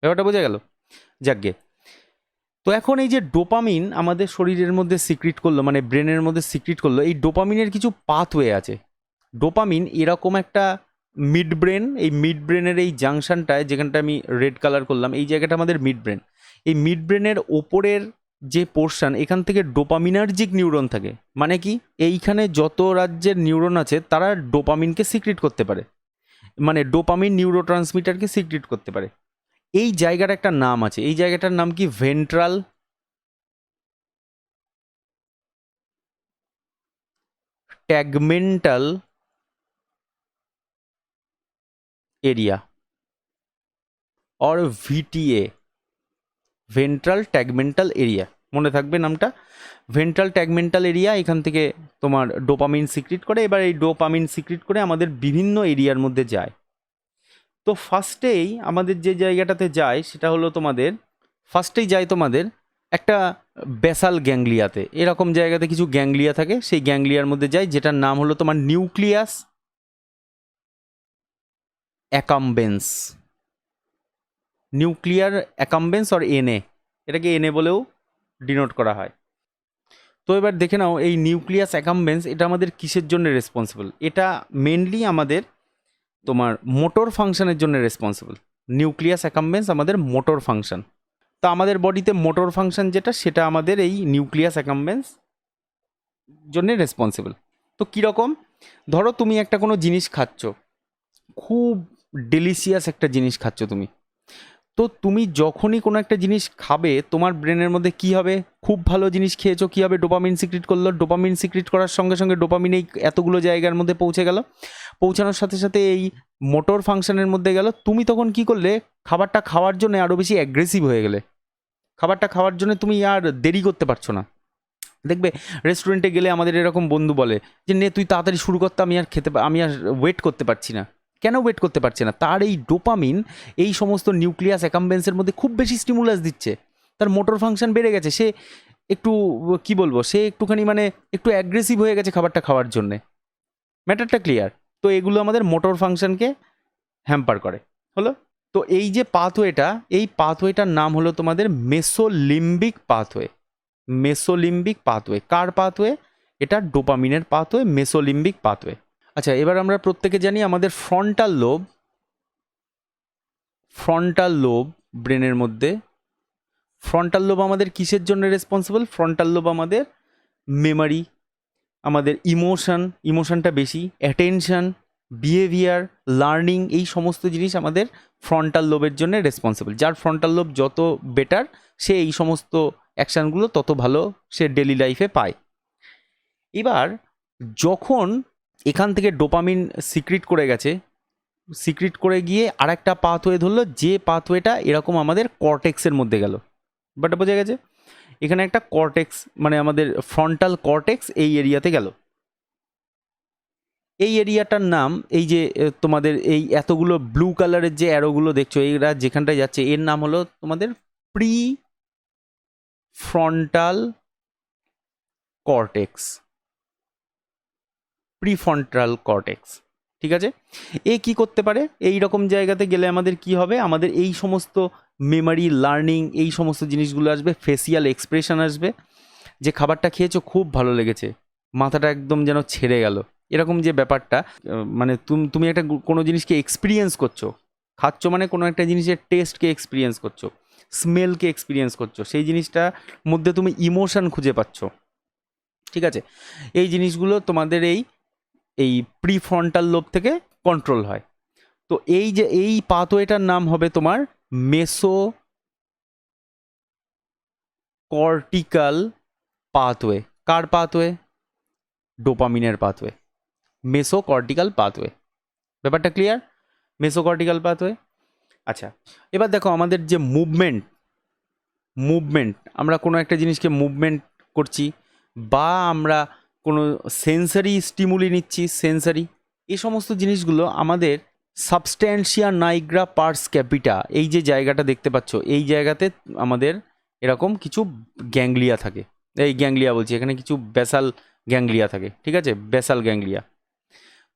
ব্যাপারটা বোঝা গেল? যাকগে, তো এখন এই যে ডোপামিন আমাদের শরীরের মধ্যে সিক্রিট করলো, মানে ব্রেনের মধ্যে সিক্রিট করলো, এই ডোপামিনের কিছু পাথওয়ে আছে। ডোপামিন এরকম একটা মিড ব্রেন, এই মিড ব্রেনের এই জাংশনটায়, যেখানটা আমি রেড কালার করলাম, এই জায়গাটা আমাদের মিড ব্রেন। এই মিড ব্রেনের ওপরের যে পোর্শন, এখান থেকে ডোপামিনার্জিক নিউরন থাকে। মানে কি, এইখানে যত রাজ্যের নিউরন আছে তারা ডোপামিনকে সিক্রিট করতে পারে, মানে ডোপামিন নিউরো ট্রান্সমিটারকে সিক্রিট করতে পারে। এই জায়গার একটা নাম আছে, এই জায়গাটার নাম কি? Ventral tegmental area, or VTA, ventral tegmental area. মনে থাকবে নামটা, ভেন্ট্রাল ট্যাগমেন্টাল এরিয়া। এখান থেকে তোমার ডোপামিন সিক্রিট করে, এবার এই ডোপামিন সিক্রিট করে আমাদের বিভিন্ন এরিয়ার মধ্যে যায়। তো ফার্স্টেই আমাদের যে জায়গাটাতে যায় সেটা হলো তোমাদের, ফার্স্টেই যায় তোমাদের একটা বেসাল গ্যাংলিয়াতে, এরকম জায়গাতে কিছু গ্যাংলিয়া থাকে, সেই গ্যাংলিয়ার মধ্যে যায়, যেটার নাম হলো তোমার নিউক্লিয়াস অ্যাকাম্বেন্স। নিউক্লিয়ার অ্যাকাম্বেন্স অর এনএ, এটাকে এনএ বলেও ডিনোট করা হয়। তো এবার দেখে নাও, এই নিউক্লিয়াস অ্যাকাম্বেন্স এটা আমাদের কিসের জন্য রেসপন্সিবল? এটা মেনলি আমাদের তোমার মোটর ফাংশনের জন্য রেসপন্সিবল। নিউক্লিয়াস অ্যাকাম্বেন্স আমাদের মোটর ফাংশন। তো আমাদের বডিতে মোটর ফাংশন যেটা, সেটা আমাদের এই নিউক্লিয়াস অ্যাকাম্বেন্স জন্য রেসপন্সিবল। তো কীরকম? ধরো তুমি একটা কোনো জিনিস খাচ্ছ, খুব ডেলিশিয়াস একটা জিনিস খাচ্ছ তুমি, তো তুমি যখনই কোনো একটা জিনিস খাবে, তোমার ব্রেনের মধ্যে কি হবে? খুব ভালো জিনিস খেয়েছো, কী হবে? ডোপামিন সিক্রিট করলো, ডোপামিন সিক্রিট করার সঙ্গে সঙ্গে ডোপামিন এই এতগুলো জায়গার মধ্যে পৌঁছে গেল, পৌঁছানোর সাথে সাথে এই মোটর ফাংশনের মধ্যে গেল। তুমি তখন কি করলে? খাবারটা খাওয়ার জন্য আরও বেশি অ্যাগ্রেসিভ হয়ে গেলে, খাবারটা খাওয়ার জন্য তুমি আর দেরি করতে পারছো না। দেখবে রেস্টুরেন্টে গেলে আমাদের এরকম বন্ধু বলে যে নে তুই তাড়াতাড়ি শুরু করতে, আমি আর ওয়েট করতে পারছি না। কেন ওয়েট করতে পারছে না? তার এই ডোপামিন এই সমস্ত নিউক্লিয়াস অ্যাকাম্বেন্সের মধ্যে খুব বেশি স্টিমুলাস দিচ্ছে, তার মোটর ফাংশন বেড়ে গেছে, সে একটু কি বলবো, সে একটুখানি মানে একটু অ্যাগ্রেসিভ হয়ে গেছে খাবারটা খাওয়ার জন্যে। ম্যাটারটা ক্লিয়ার? তো এগুলো আমাদের মোটর ফাংশনকে হ্যাম্পার করে। হলো? তো এই যে পাথওয়েটা, এই পাথওয়েটার নাম হলো তোমাদের মেসোলিম্বিক পাথওয়ে। মেসোলিম্বিক পাথওয়ে কার পাথওয়ে? এটা ডোপামিনের পাথওয়ে, মেসোলিম্বিক পাথওয়ে। আচ্ছা, এবার আমরা প্রত্যেকে জানি আমাদের ফ্রন্টাল লোব ব্রেনের মধ্যে, ফ্রন্টাল লোব আমাদের কিসের জন্য রেসপন্সিবল? ফ্রন্টাল লোব আমাদের মেমারি, আমাদের ইমোশনটা বেশি, অ্যাটেনশন, বিহেভিয়ার, লার্নিং, এই সমস্ত জিনিস আমাদের ফ্রন্টাল লোবের জন্য রেসপন্সিবল। যার ফ্রন্টাল লোব যত বেটার, সে এই সমস্ত অ্যাকশানগুলো তত ভালো সে ডেলি লাইফে পায়। এবার যখন এখান থেকে ডোপামিন সিক্রিট করে গেছে, সিক্রিট করে গিয়ে আর একটা পাথওয়ে ধরলো, যে পাথওয়েটা এরকম আমাদের কর্টেক্সের মধ্যে গেল। বাট বোঝা গেছে? এখানে একটা কর্টেক্স, মানে আমাদের ফ্রন্টাল কর্টেক্স এই এরিয়াতে গেল। এই এরিয়াটার নাম, এই যে তোমাদের এই এতগুলো ব্লু কালারের যে অ্যারোগুলো দেখছো, এরা যেখানটায় যাচ্ছে এর নাম হলো তোমাদের pre frontal cortex. Prefrontal cortex, ঠিক আছে। এ কি করতে পারে, এই রকম জায়গাতে গেলে আমাদের কি হবে, আমাদের এই সমস্ত মেমোরি, লার্নিং, এই সমস্ত জিনিসগুলো আসবে, ফেসিয়াল এক্সপ্রেশন আসবে, যে খাবারটা খেয়েছো খুব ভালো লেগেছে, মাথাটা একদম যেন ছেড়ে গেল, এরকম যে ব্যাপারটা, মানে তুমি একটা কোনো জিনিসকে এক্সপিরিয়েন্স করছো, খাচ্ছ মানে কোনো একটা জিনিসের টেস্টকে এক্সপিরিয়েন্স করছো, স্মেলকে এক্সপিরিয়েন্স করছো, সেই জিনিসটার মধ্যে তুমি ইমোশন খুঁজে পাচ্ছ, ঠিক আছে। এই জিনিসগুলো তোমাদের এই প্রিফ্রন্টাল লোব থেকে কন্ট্রোল হয়। তো এই যে এই পাথওয়েটার নাম হবে তোমার মেসো কর্টিক্যাল পাথওয়ে। কার পাথওয়ে? ডোপামিনের পাথওয়ে, মেসো কর্টিক্যাল পাথওয়ে। ব্যাপারটা ক্লিয়ার? Mesocortical pathway. আচ্ছা, এবার দেখো আমাদের যে মুভমেন্ট, আমরা কোনো একটা জিনিসকে মুভমেন্ট করছি, বা আমরা কোনো সেন্সারি স্টিমুলি নিচ্ছি, সেন্সারি, এই সমস্ত জিনিসগুলো আমাদের সাবস্ট্যান্সিয়া নাইগ্রা পার্স ক্যাপিটা, এই যে জায়গাটা দেখতে পাচ্ছ, এই জায়গাতে আমাদের এরকম কিছু গ্যাংলিয়া থাকে, এই গ্যাংলিয়া বলছি, এখানে কিছু ব্যাসাল গ্যাংলিয়া থাকে, ঠিক আছে, ব্যাসাল গ্যাংলিয়া।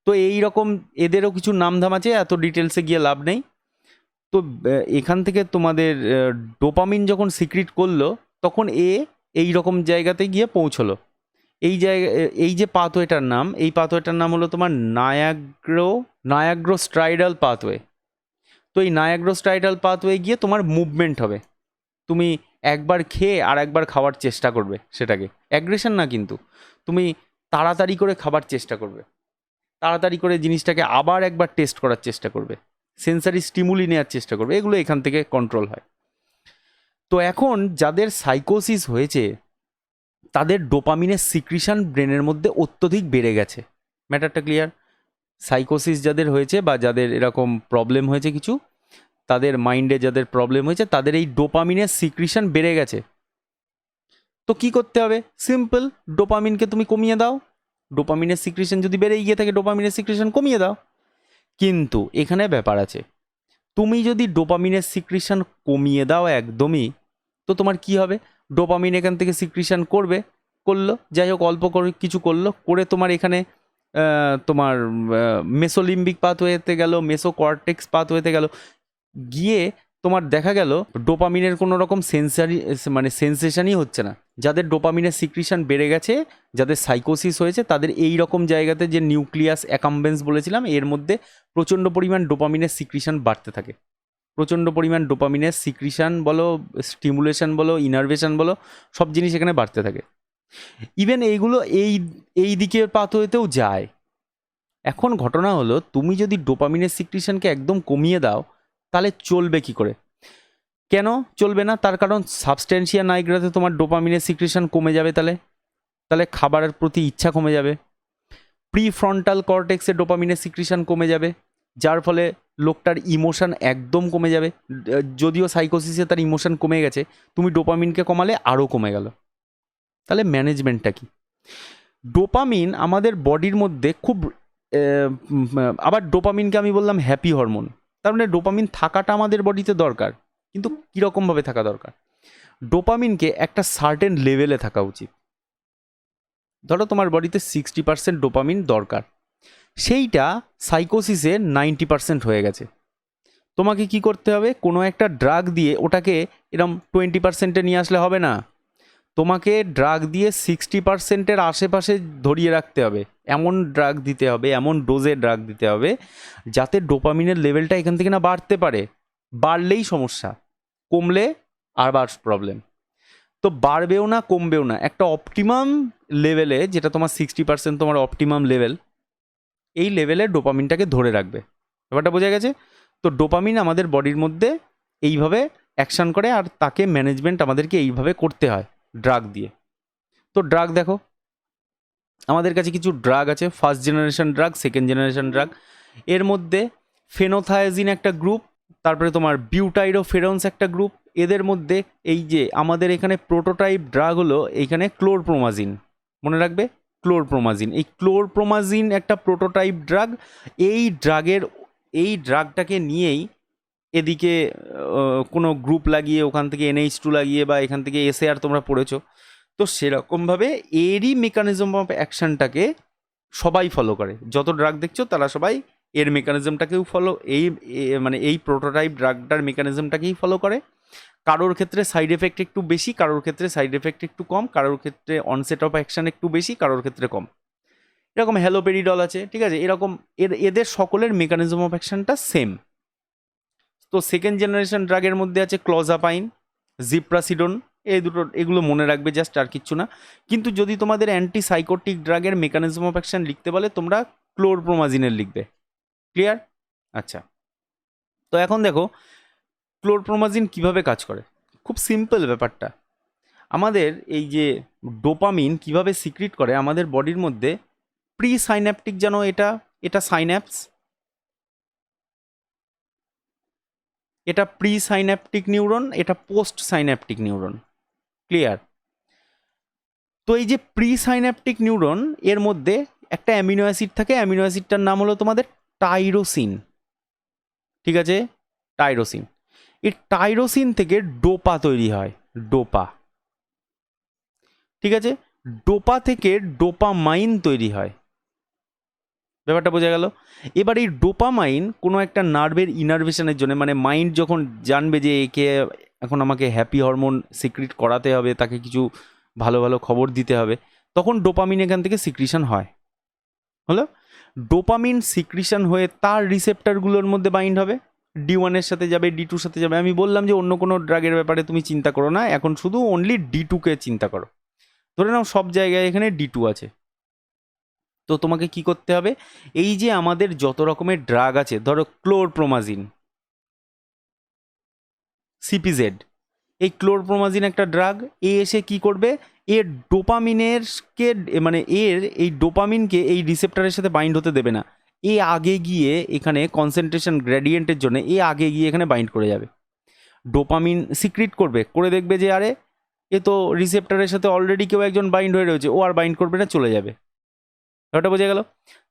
তো এই রকম এদেরও কিছু নামধাম আছে, এত ডিটেলসে গিয়ে লাভ নেই। তো এখান থেকে তোমাদের ডোপামিন যখন সিক্রিট করলো, তখন এই রকম জায়গাতে গিয়ে পৌঁছলো। এই জায়গা, এই যে পাথওয়েটার নাম, এই পাথওয়েটার নাম হলো তোমার নায়াগ্রোস্ট্রাইডাল পাথওয়ে। তো এই নায়াগ্রোস্ট্রাইডাল পাথওয়ে গিয়ে তোমার মুভমেন্ট হবে, তুমি একবার খেয়ে আর একবার খাওয়ার চেষ্টা করবে সেটাকে, অ্যাগ্রেশন না কিন্তু, তুমি তাড়াতাড়ি করে খাবার চেষ্টা করবে, তাড়াতাড়ি করে জিনিসটাকে আবার একবার টেস্ট করার চেষ্টা করবে, সেন্সারি স্টিমুলি নেওয়ার চেষ্টা করবে, এগুলো এখান থেকে কন্ট্রোল হয়। তো এখন যাদের সাইকোসিস হয়েছে, তাদের ডোপামিনের সিক্রিশন ব্রেনের মধ্যে অত্যধিক বেড়ে গেছে। ম্যাটারটা ক্লিয়ার? সাইকোসিস যাদের হয়েছে বা যাদের এরকম প্রবলেম হয়েছে কিছু, তাদের মাইন্ডে যাদের প্রবলেম হয়েছে, তাদের এই ডোপামিনের সিক্রিশন বেড়ে গেছে। তো কি করতে হবে? সিম্পল, ডোপামিনকে তুমি কমিয়ে দাও। ডোপামিনের সিক্রিশন যদি বেড়েই গিয়ে থাকে, ডোপামিনের সিক্রিশন কমিয়ে দাও। কিন্তু এখানে ব্যাপার আছে, তুমি যদি ডোপামিনের সিক্রিশন কমিয়ে দাও একদমই, তো তোমার কি হবে, ডোপামিন এখান থেকে সিক্রিশন করলো, যাই হোক অল্প করে কিছু করলো, করে তোমার এখানে তোমার মেসোলিম্বিক পাথওয়েতে গেল, মেসো কর্টেক্স পাথওয়েতে গেল, গিয়ে তোমার দেখা গেল ডোপামিনের কোনো রকম সেন্সারি মানে সেন্সেশনই হচ্ছে না। যাদের ডোপামিনের সিক্রিশন বেড়ে গেছে, যাদের সাইকোসিস হয়েছে, তাদের এই রকম জায়গাতে যে নিউক্লিয়াস অ্যাকাম্বেন্স বলেছিলাম, এর মধ্যে প্রচণ্ড পরিমাণ ডোপামিনের সিক্রিশন বাড়তে থাকে, প্রচণ্ড পরিমাণ ডোপামিনের সিক্রিশন বলো, স্টিমুলেশন বলো, ইনারভেশন বলো, সব জিনিস এখানে বাড়তে থাকে। ইভেন এইগুলো এই দিকের পাথওয়েতেও যায়। এখন ঘটনা হলো, তুমি যদি ডোপামিনের সিক্রিশনকে একদম কমিয়ে দাও, তাহলে চলবে কি করে? কেন চলবে না? তার কারণ সাবস্ট্যান্সিয়া নাইগ্রাতে তোমার ডোপামিনের সিক্রিশন কমে যাবে, তাহলে খাবারের প্রতি ইচ্ছা কমে যাবে। প্রিফ্রন্টাল কর্টেক্সে ডোপামিনের সিক্রিশন কমে যাবে, যার ফলে লোকটার ইমোশন একদম কমে যাবে। যদিও সাইকোসিসে তার ইমোশন কমে গেছে, তুমি ডোপামিনকে কমালে আরও কমে গেল। তাহলে ম্যানেজমেন্টটা কি? ডোপামিন আমাদের বডির মধ্যে খুব আবার ডোপামিনকে আমি বললাম হ্যাপি হরমোন, তার মানে ডোপামিন থাকাটা আমাদের বডিতে দরকার, কিন্তু কীরকমভাবে থাকা দরকার? ডোপামিনকে একটা সার্টেন লেভেলে থাকা উচিত। ধরো তোমার বডিতে 60% ডোপামিন দরকার, সেইটা সাইকোসিসে 90% হয়ে গেছে। তোমাকে কি করতে হবে? কোনো একটা ড্রাগ দিয়ে ওটাকে এরম 20%-এ নিয়ে আসলে হবে না, তোমাকে ড্রাগ দিয়ে 60%-এর আশেপাশে ধরিয়ে রাখতে হবে, এমন ড্রাগ দিতে হবে, এমন ডোজে ড্রাগ দিতে হবে, যাতে ডোপামিনের লেভেলটা এখান থেকে না বাড়তে পারে। বাড়লেই সমস্যা, কমলে আবার প্রবলেম। তো বাড়বেও না, কমবেও না, একটা অপটিমাম লেভেলে, যেটা তোমার 60% তোমার অপটিমাম লেভেল, এই লেভেলে ডোপামিনটাকে ধরে রাখবে। ব্যাপারটা বোঝা গেছে? তো ডোপামিন আমাদের বডির মধ্যে এইভাবে অ্যাকশন করে, আর তাকে ম্যানেজমেন্ট আমাদেরকে এইভাবে করতে হয় ড্রাগ দিয়ে। তো ড্রাগ দেখো, আমাদের কাছে কিছু ড্রাগ আছে, first generation drug, second generation drug. এর মধ্যে ফেনোথায়াজিন একটা গ্রুপ, তারপরে তোমার বিউটাইরোফেরন্স একটা গ্রুপ। এদের মধ্যে এই যে আমাদের এখানে প্রোটোটাইপ ড্রাগ হলো এইখানে ক্লোরপ্রোমাজিন, মনে রাখবে ক্লোরপ্রোমাজিন। এই ক্লোরপ্রোমাজিন একটা প্রোটোটাইপ ড্রাগ। এই ড্রাগটাকে নিয়েই এদিকে কোনো গ্রুপ লাগিয়ে ওখান থেকে NH2 লাগিয়ে বা এখান থেকে SAR তোমরা পড়েছো, তো সেরকমভাবে এরই মেকানিজম অফ অ্যাকশনটাকে সবাই ফলো করে। যত ড্রাগ দেখছো তারা সবাই এর মেকানিজমটাকেও ফলো, মানে এই প্রোটোটাইপ ড্রাগটার মেকানিজমটাকেই ফলো করে। কারোর ক্ষেত্রে সাইড এফেক্ট একটু বেশি, কারোর ক্ষেত্রে সাইড এফেক্ট একটু কম, কারোর ক্ষেত্রে অনসেট অফ অ্যাকশন একটু বেশি, কারোর ক্ষেত্রে কম। এরকম হ্যালোপেরিডল আছে, ঠিক আছে, এরকম এদের সকলের মেকানিজম অফ অ্যাকশনটা সেম। তো সেকেন্ড জেনারেশন ড্রাগের মধ্যে আছে ক্লোজাপাইন, জিপ্রাসিডন, এগুলো মনে রাখবে জাস্ট, আর কিচ্ছু না। কিন্তু যদি তোমাদের অ্যান্টিসাইকোটিক ড্রাগের মেকানিজম অফ অ্যাকশন লিখতে বলে তোমরা ক্লোরপ্রোমাজিনের লিখবে। ক্লিয়ার? আচ্ছা, তো এখন দেখো ক্লোরপ্রোমাজিন কিভাবে কাজ করে। খুব সিম্পল ব্যাপারটা। আমাদের এই যে ডোপামিন কিভাবে সিক্রিট করে আমাদের বডির মধ্যে, প্রি সাইন্যাপটিক, যেন এটা সাইন্যাপস, এটা প্রি সাইন্যাপটিক নিউরন, এটা পোস্ট সাইন্যাপটিক নিউরন। ক্লিয়ার? তো এই যে প্রি সাইন্যাপটিক নিউরন, এর মধ্যে একটা অ্যামিনো অ্যাসিড থাকে, অ্যামিনো অ্যাসিডটার নাম হলো তোমাদের টাইরোসিন। ঠিক আছে, টাইরোসিন। এই টাইরোসিন থেকে ডোপা তৈরি হয়, ডোপা। ঠিক আছে, ডোপা থেকে ডোপামাইন তৈরি হয়। ব্যাপারটা বোঝা গেল? এবার এই ডোপামাইন কোনো একটা নার্ভের ইনারভেশনের জন্য, মানে মাইন্ড যখন জানবে যে একে এখন আমাকে হ্যাপি হরমোন সিক্রিট করাতে হবে, তাকে কিছু ভালো ভালো খবর দিতে হবে, তখন ডোপামিন এখান থেকে সিক্রিশন হয়। হলো? ডোপামিন সিক্রিশন হয়ে তার রিসেপ্টরগুলোর মধ্যে বাইন্ড হবে, D1 এর সাথে যাবে, D2 সাথে যাবে। আমি বললাম যে অন্য কোনো ড্রাগের ব্যাপারে তুমি চিন্তা করো না, এখন শুধু অনলি D2কে চিন্তা করো। ধরে নাও সব জায়গায় এখানে D2 আছে। তো তোমাকে কি করতে হবে, এই যে আমাদের যত রকমের ড্রাগ আছে, ধরো ক্লোরপ্রোমাজিন, CPZ, এই ক্লোরপ্রোমাজিন একটা ড্রাগ, এসে কি করবে, এর ডোপামিনেরকে, মানে এই ডোপামিনকে এই রিসেপ্টরের সাথে বাইন্ড হতে দেবে না। আগে গিয়ে এখানে কনসেন্ট্রেশন গ্রেডিয়েন্টের জন্য আগে গিয়ে এখানে বাইন্ড করে যাবে, ডোপামিন সিক্রিট করবে, করে দেখবে যে আরে এ তো রিসেপ্টরের সাথে অলরেডি কেউ একজন বাইন্ড হয়ে রয়েছে, ও আর বাইন্ড করবে না, চলে যাবে। ওটা বোঝা গেল?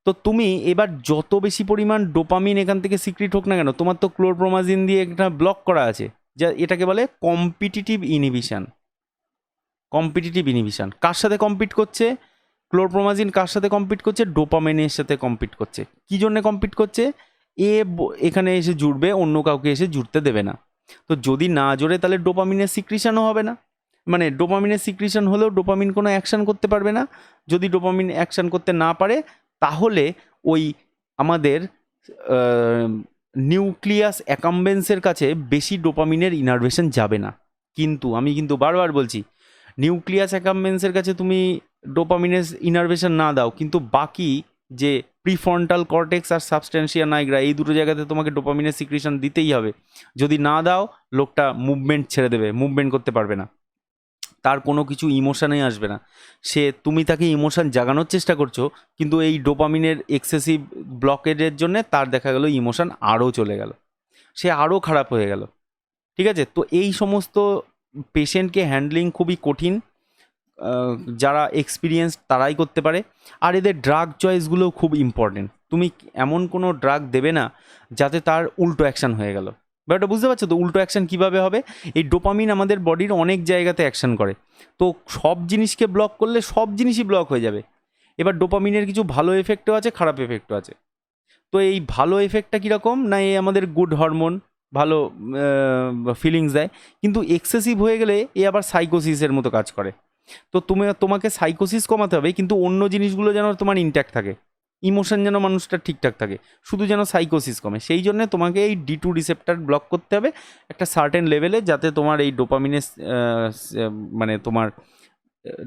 তো তুমি এবার যত বেশি পরিমাণ ডোপামিন এখান থেকে সিক্রিট হোক না কেন, তোমার তো ক্লোরপ্রোমাজিন দিয়ে একটা ব্লক করা আছে, যা এটাকে বলে কম্পিটিটিভ ইনহিবিশন। কম্পিটিটিভ ইনহিবিশন কার সাথে কম্পিট করছে? ক্লোরপ্রোমাজিন কার সাথে কম্পিট করছে? ডোপামিনের সাথে কম্পিট করছে। কি জন্য কম্পিট করছে? এখানে এসে জুড়বে, অন্য কাউকে এসে জুড়তে দেবে না। তো যদি না জোরে তাহলে ডোপামিনের সিক্রিশনও হবে না, মানে ডোপামিনের সিক্রিশন হলেও ডোপামিন কোনো অ্যাকশন করতে পারবে না। যদি ডোপামিন অ্যাকশন করতে না পারে তাহলে ওই আমাদের নিউক্লিয়াস অ্যাকাম্বেন্সের কাছে বেশি ডোপামিনের ইনারভেশন যাবে না। কিন্তু আমি বারবার বলছি, নিউক্লিয়াস অ্যাকাম্বেন্সের কাছে তুমি ডোপামিনের ইনারভেশন না দাও, কিন্তু বাকি যে প্রিফ্রন্টাল কর্টেক্স আর সাবস্ট্যান্সিয়া নাইগ্রা, এই দুটো জায়গাতে তোমাকে ডোপামিনের সিক্রিশন দিতেই হবে। যদি না দাও, লোকটা মুভমেন্ট ছেড়ে দেবে, মুভমেন্ট করতে পারবে না, তার কোনো কিছু ইমোশানেই আসবে না। তুমি তাকে ইমোশান জাগানোর চেষ্টা করছো, কিন্তু এই ডোপামিনের এক্সেসিভ ব্লকেজের জন্য তার দেখা গেল ইমোশান আরও চলে গেল, সে আরও খারাপ হয়ে গেল। ঠিক আছে, তো এই সমস্ত পেশেন্টকে হ্যান্ডলিং খুবই কঠিন, যারা এক্সপিরিয়েন্স তারাই করতে পারে। আর এদের ড্রাগ চয়েসগুলোও খুব ইম্পর্টেন্ট। তুমি এমন কোনো ড্রাগ দেবে না যাতে তার উল্টো অ্যাকশান হয়ে গেল। ব্যাপারটা বুঝতে পারছো তো? উল্টো অ্যাকশান কীভাবে হবে? এই ডোপামিন আমাদের বডির অনেক জায়গাতে অ্যাকশান করে, তো সব জিনিসকে ব্লক করলে সব জিনিসই ব্লক হয়ে যাবে। এবার ডোপামিনের কিছু ভালো এফেক্টও আছে, খারাপ এফেক্টও আছে। তো এই ভালো এফেক্টটা কীরকম না, এই আমাদের গুড হরমোন, ভালো ফিলিংস দেয়, কিন্তু এক্সেসিভ হয়ে গেলে আবার সাইকোসিসের মতো কাজ করে। তো তোমাকে সাইকোসিস কমাতে হবে, কিন্তু অন্য জিনিসগুলো যেন তোমার ইনট্যাক্ট থাকে, ইমোশন যেন মানুষটা ঠিকঠাক থাকে, শুধু যেন সাইকোসিস কমে। সেই জন্য তোমাকে এই D2 রিসেপ্টার ব্লক করতে হবে একটা সার্টেন লেভেলে, যাতে তোমার এই ডোপামিনের মানে তোমার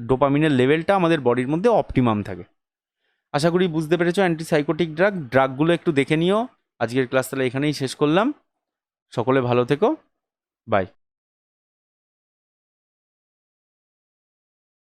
ডোপামিনের লেভেলটা আমাদের বডির মধ্যে অপটিমাম থাকে। আশা করি বুঝতে পেরেছো অ্যান্টিসাইকোটিক ড্রাগগুলো একটু দেখে নিও। আজকের ক্লাস তাহলে এখানেই শেষ করলাম। সকলে ভালো থেকো, বাই।